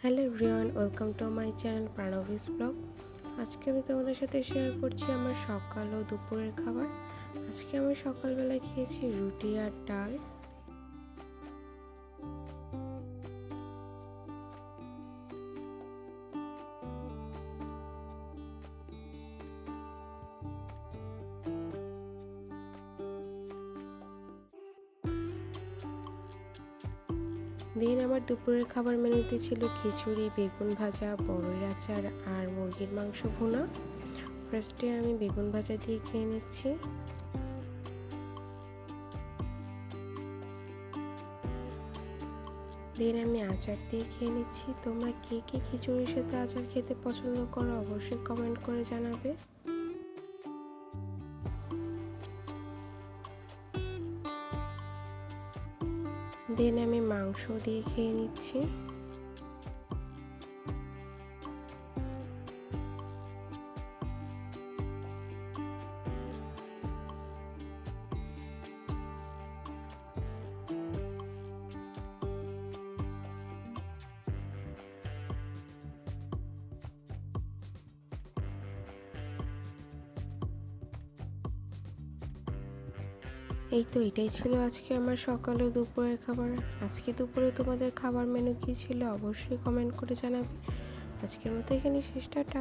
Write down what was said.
Hello everyone, welcome to my channel প্রাণবিস blog. আজকে আমি তোমাদের সাথে শেয়ার করছি আমার সকাল ও দুপুরের খাবার। আজকে আমি সকালবেলায় খেয়েছি রুটি আর ডাল। দিন আমার দুপুরের খাবার মেনুতে ছিল খিচুড়ি, বেগুন ভাজা, বড়ইয়ের আচার আর মুরগির মাংস ভুনা। ফার্স্টে আমি বেগুন ভাজা দিয়ে খেয়ে নিচ্ছি। দেন আমি আচার দিয়ে খেয়ে নিচ্ছি। তোমরা কে কে খিচুড়ির সাথে আচার খেতে পছন্দ করো অবশ্যই কমেন্ট করে জানাবে। দেন আমি মাংস দিয়ে খেয়ে নিচ্ছি। এই তো এটাই ছিল আজকে আমার সকাল ও দুপুরের খাবার। আজকে দুপুরে তোমাদের খাবার মেনু কী ছিল অবশ্যই কমেন্ট করে জানাবে। আজকের মতো এখানে শেষ, টাটা।